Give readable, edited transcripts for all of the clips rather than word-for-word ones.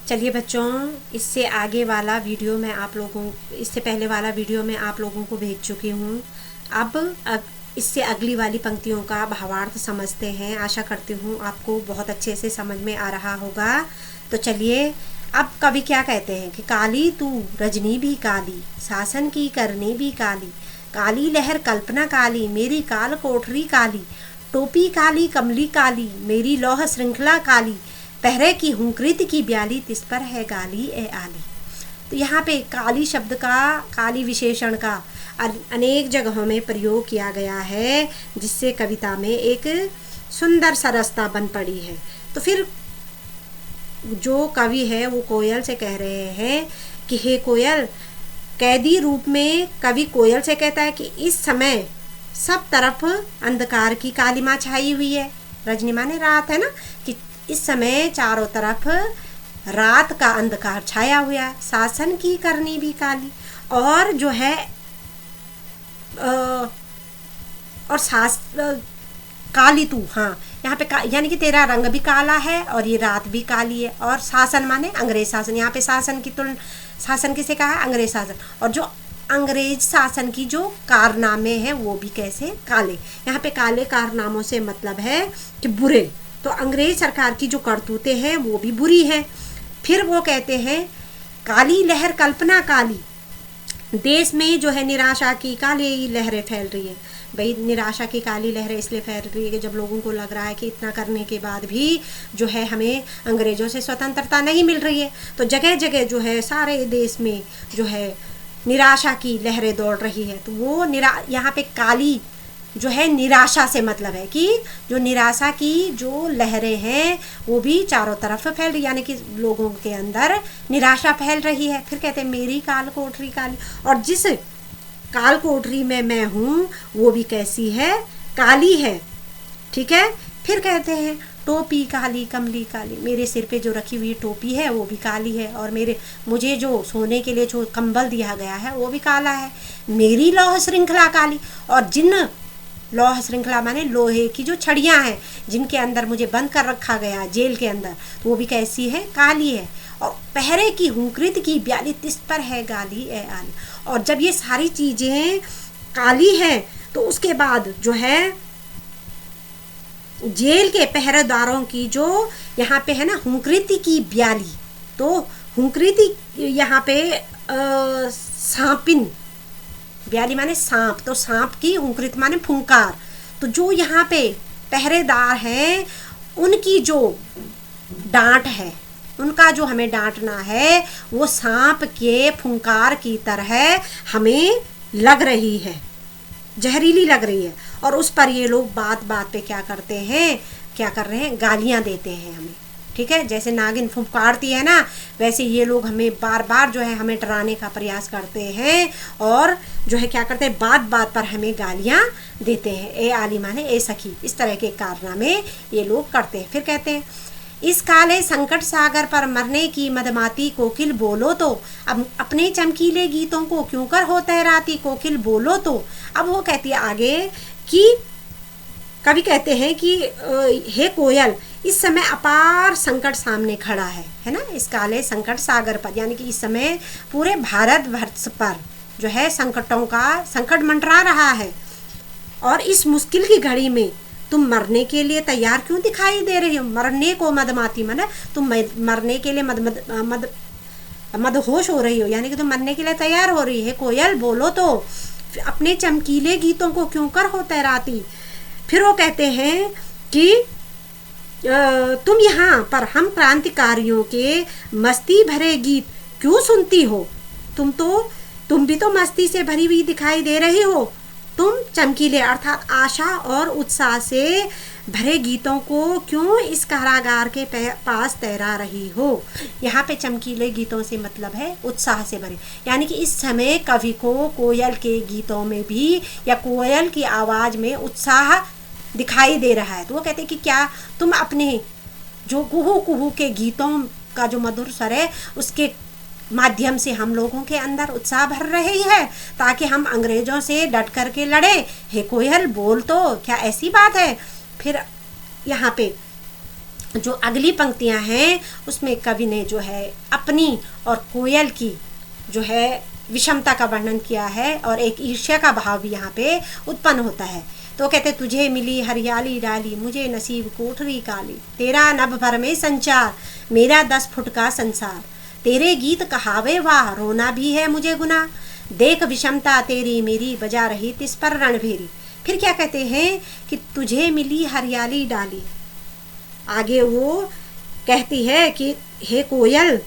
चलिए बच्चों, इससे आगे वाला वीडियो मैं आप लोगों इससे पहले वाला वीडियो मैं आप लोगों को भेज चुकी हूँ। अब इससे अगली वाली पंक्तियों का भावार्थ समझते हैं। आशा करती हूँ आपको बहुत अच्छे से समझ में आ रहा होगा। तो चलिए, अब कवि क्या कहते हैं कि काली तू रजनी भी काली, शासन की करनी भी काली, काली लहर कल्पना काली, मेरी काल कोठरी काली, टोपी काली कमली काली, मेरी लौह श्रृंखला काली, पहरे की हुंकृत की ब्याली, तिस पर है गाली ए आली। तो यहाँ पे काली शब्द का, काली विशेषण का अनेक जगहों में प्रयोग किया गया है, जिससे कविता में एक सुंदर सरसता बन पड़ी है। तो फिर जो कवि है वो कोयल से कह रहे हैं कि हे कोयल, कैदी रूप में कवि कोयल से कहता है कि इस समय सब तरफ अंधकार की कालिमा छाई हुई है। रजनी माने रात है ना, कि इस समय चारों तरफ रात का अंधकार छाया हुआ है। शासन की करनी भी काली, और जो है और काली तू, हाँ यहाँ पे यानी कि तेरा रंग भी काला है और ये रात भी काली है। और शासन माने अंग्रेज शासन, यहाँ पे शासन की तुलना, शासन किसे कहा है? अंग्रेज शासन। और जो अंग्रेज शासन की जो कारनामे हैं वो भी कैसे? काले। यहाँ पे काले कारनामों से मतलब है कि बुरे। तो अंग्रेज सरकार की जो करतूतें हैं वो भी बुरी हैं। फिर वो कहते हैं काली लहर कल्पना काली, देश में जो है निराशा की काली लहरें फैल रही है। भाई निराशा की काली लहरें इसलिए फैल रही है कि जब लोगों को लग रहा है कि इतना करने के बाद भी जो है हमें अंग्रेज़ों से स्वतंत्रता नहीं मिल रही है, तो जगह जगह जो है सारे देश में जो है निराशा की लहरें दौड़ रही है। तो वो यहाँ पे काली जो है निराशा से मतलब है कि जो निराशा की जो लहरें हैं वो भी चारों तरफ फैल रही, यानी कि लोगों के अंदर निराशा फैल रही है। फिर कहते हैं मेरी काल कोठरी काली, और जिस काल कोठरी में मैं हूँ वो भी कैसी है? काली है। ठीक है। फिर कहते हैं टोपी काली कमली काली, मेरे सिर पे जो रखी हुई टोपी है वो भी काली है, और मुझे जो सोने के लिए जो कंबल दिया गया है वो भी काला है। मेरी लौह श्रृंखला काली, और जिन लौह श्रृंखला माने लोहे की जो छड़ियाँ हैं जिनके अंदर मुझे बंद कर रखा गया जेल के अंदर, तो वो भी कैसी है? काली है। और पहरे की हुंकृत की ब्याली, तिस पर है गाली ए आली। और जब ये सारी चीज़ें काली हैं तो उसके बाद जो है जेल के पहरेदारों की जो यहाँ पे है ना हुंकृति की ब्याली, तो हुंकृति यहाँ पे सांपिन, ब्याली माने सांप, तो सांप की हुंकृत माने फुंकार। तो जो यहाँ पे पहरेदार हैं उनकी जो डांट है, उनका जो हमें डांटना है वो सांप के फुंकार की तरह हमें लग रही है, जहरीली लग रही है। और उस पर ये लोग बात बात पे क्या करते हैं, क्या कर रहे हैं? गालियाँ देते हैं हमें। ठीक है, जैसे नागिन फुंकारती है ना, वैसे ये लोग हमें बार बार जो है हमें डराने का प्रयास करते हैं, और जो है क्या करते हैं, बात बात पर हमें गालियाँ देते हैं। ए आली माने ए सखी, इस तरह के कारनामे ये लोग करते हैं। फिर कहते हैं इस काले संकट सागर पर मरने की मदमाती कोकिल बोलो तो, अब अपने चमकीले गीतों को क्यों कर हो तहराती कोकिल बोलो तो। अब वो कहती है आगे कि कवि कहते हैं कि हे कोयल, इस समय अपार संकट सामने खड़ा है ना, इस काले संकट सागर पर, यानी कि इस समय पूरे भारतवर्ष पर जो है संकटों का संकट मंडरा रहा है। और इस मुश्किल की घड़ी में तुम मरने के लिए तैयार क्यों दिखाई दे रही हो? मरने को मदमाती माने तुम मरने के लिए मदहोश हो रही हो, यानी कि तुम मरने के लिए तैयार हो रही है। कोयल बोलो तो, अपने चमकीले गीतों को क्यों कर हो तैराती। फिर वो कहते हैं कि तुम यहाँ पर हम क्रांतिकारियों के मस्ती भरे गीत क्यों सुनती हो? तुम भी तो मस्ती से भरी हुई दिखाई दे रही हो। तुम चमकीले अर्थात आशा और उत्साह से भरे गीतों को क्यों इस कारागार के पास तैरा रही हो? यहाँ पे चमकीले गीतों से मतलब है उत्साह से भरे, यानी कि इस समय कवि को कोयल के गीतों में भी या कोयल की आवाज़ में उत्साह दिखाई दे रहा है। तो वो कहते हैं कि क्या तुम अपने जो कुहू कुहू के गीतों का जो मधुर स्वर है उसके माध्यम से हम लोगों के अंदर उत्साह भर रही है, ताकि हम अंग्रेजों से डट करके लड़ें। हे कोयल बोल तो, क्या ऐसी बात है? फिर यहाँ पे जो अगली पंक्तियां हैं उसमें कवि ने जो है अपनी और कोयल की जो है विषमता का वर्णन किया है और एक ईर्ष्या का भाव भी यहाँ पे उत्पन्न होता है। तो कहते तुझे मिली हरियाली डाली, मुझे नसीब कोठरी काली, तेरा नभ भर में संचार, मेरा 10 फुट का संसार, तेरे गीत कहावे वाह, रोना भी है मुझे गुना, देख विषमता तेरी मेरी, बजा रही तिस पर रणभेरी। फिर क्या कहते हैं कि तुझे मिली हरियाली डाली। आगे वो कहती है कि हे कोयल,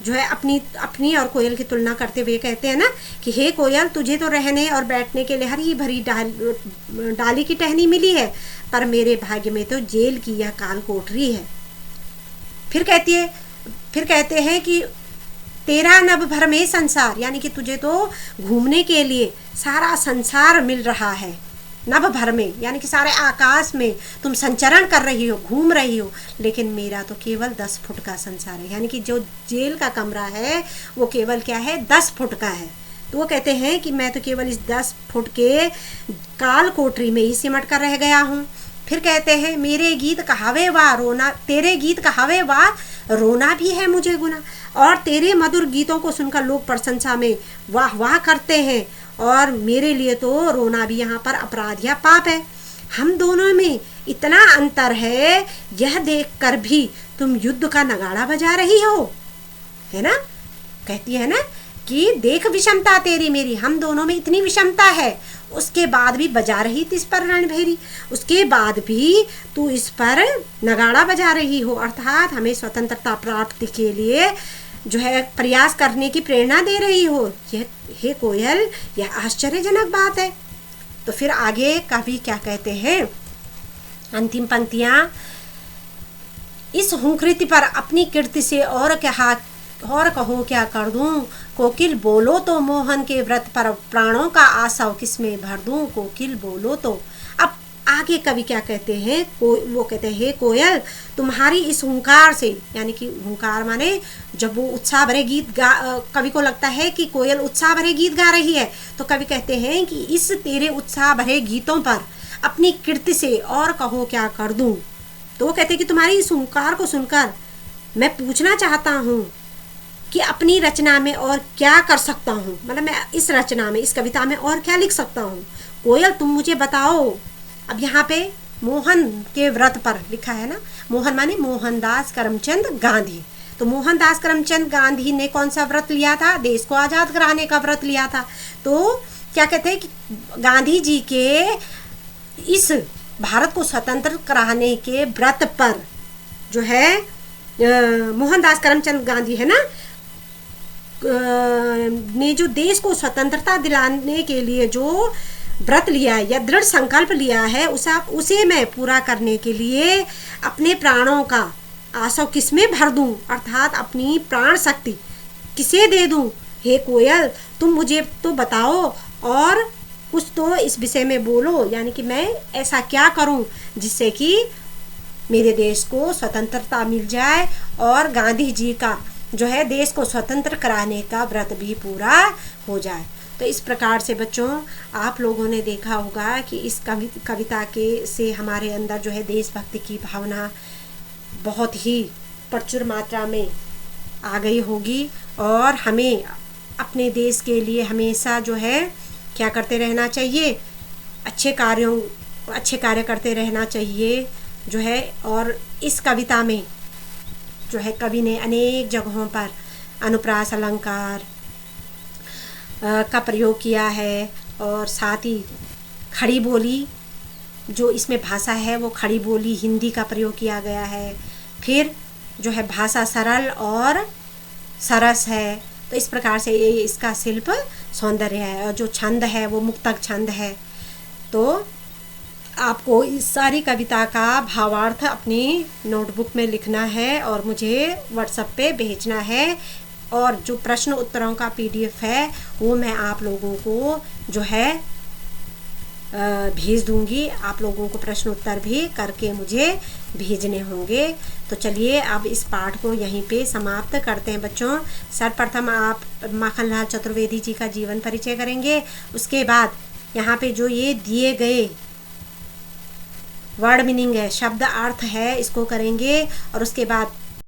जो है अपनी और कोयल की तुलना करते हुए कहते हैं ना कि हे कोयल, तुझे तो रहने और बैठने के लिए हरी भरी डाली की टहनी मिली है, पर मेरे भाग्य में तो जेल की यह काल कोठरी है। फिर कहते हैं कि तेरा नभ भर में संसार, यानी कि तुझे तो घूमने के लिए सारा संसार मिल रहा है। नभ भर में यानी कि सारे आकाश में तुम संचरण कर रही हो, घूम रही हो, लेकिन मेरा तो केवल 10 फुट का संसार है। यानी कि जो जेल का कमरा है वो केवल क्या है, 10 फुट का है। तो वो कहते हैं कि मैं तो केवल इस 10 फुट के काल कोठरी में ही सिमट कर रह गया हूँ। फिर कहते हैं मेरे गीत कहावे वाह रोना, तेरे गीत कहावे वाह, रोना भी है मुझे गुना, और तेरे मधुर गीतों को सुनकर लोग प्रशंसा में वाह वाह करते हैं, और मेरे लिए तो रोना भी यहाँ पर अपराध या पाप है। हम दोनों में इतना अंतर है, यह देखकर भी तुम युद्ध का नगाड़ा बजा रही हो, है ना। कहती है ना कि देख विषमता तेरी मेरी, हम दोनों में इतनी विषमता है, उसके बाद भी बजा रही थी इस पर रणभेरी, उसके बाद भी तू इस पर नगाड़ा बजा रही हो, अर्थात हमें स्वतंत्रता प्राप्ति के लिए जो है प्रयास करने की प्रेरणा दे रही हो। यह हे कोयल, यह आश्चर्यजनक बात है। तो फिर आगे कवि क्या कहते हैं, अंतिम पंक्तियां, इस हुंकृति पर अपनी कीर्ति से और कहो क्या कर दूं, कोकिल बोलो तो मोहन के व्रत पर प्राणों का आसव किसमें भर दूं, कोकिल बोलो तो। अब आगे कवि क्या कहते हैं, वो कहते हैं हे कोयल, तुम्हारी इस हुंकार से, यानी कि हुंकार माने जब वो उत्साह भरे गीत कवि को लगता है कि कोयल उत्साह भरे गीत गा रही है, तो कवि कहते हैं कि इस तेरे उत्साह भरे गीतों पर अपनी कीर्ति से और कहो क्या कर दूं। तो वो कहते हैं कि तुम्हारी इस हुंकार को सुनकर मैं पूछना चाहता हूँ कि अपनी रचना में और क्या कर सकता हूँ, मतलब मैं इस रचना में, इस कविता में और क्या लिख सकता हूँ। कोयल तुम मुझे बताओ। अब यहाँ पे मोहन के व्रत पर लिखा है ना, मोहन माने मोहनदास करमचंद गांधी। तो मोहनदास करमचंद गांधी ने कौन सा व्रत लिया था, देश को आज़ाद कराने का व्रत लिया था। तो क्या कहते हैं कि गांधी जी के इस भारत को स्वतंत्र कराने के व्रत पर जो है मोहनदास करमचंद गांधी है ना, ने जो देश को स्वतंत्रता दिलाने के लिए जो व्रत लिया है या दृढ़ संकल्प लिया है, उसे मैं पूरा करने के लिए अपने प्राणों का आसव किसमें भर दूं, अर्थात अपनी प्राण शक्ति किसे दे दूं। हे कोयल तुम मुझे तो बताओ और कुछ तो इस विषय में बोलो, यानी कि मैं ऐसा क्या करूं जिससे कि मेरे देश को स्वतंत्रता मिल जाए और गांधी जी का जो है देश को स्वतंत्र कराने का व्रत भी पूरा हो जाए। तो इस प्रकार से बच्चों आप लोगों ने देखा होगा कि इस कविता के से हमारे अंदर जो है देशभक्ति की भावना बहुत ही प्रचुर मात्रा में आ गई होगी, और हमें अपने देश के लिए हमेशा जो है क्या करते रहना चाहिए, अच्छे कार्य करते रहना चाहिए जो है। और इस कविता में जो है कवि ने अनेक जगहों पर अनुप्रास अलंकार का प्रयोग किया है, और साथ ही खड़ी बोली जो इसमें भाषा है वो खड़ी बोली हिंदी का प्रयोग किया गया है। फिर जो है भाषा सरल और सरस है। तो इस प्रकार से ये इसका शिल्प सौंदर्य है, और जो छंद है वो मुक्तक छंद है। तो आपको इस सारी कविता का भावार्थ अपनी नोटबुक में लिखना है और मुझे व्हाट्सएप पे भेजना है, और जो प्रश्न उत्तरों का PDF है वो मैं आप लोगों को जो है भेज दूंगी। आप लोगों को प्रश्न उत्तर भी करके मुझे भेजने होंगे। तो चलिए अब इस पाठ को यहीं पे समाप्त करते हैं बच्चों। सर्वप्रथम आप माखनलाल चतुर्वेदी जी का जीवन परिचय करेंगे, उसके बाद यहाँ पे जो ये दिए गए वर्ड मीनिंग है, शब्द अर्थ है, इसको करेंगे और उसके बाद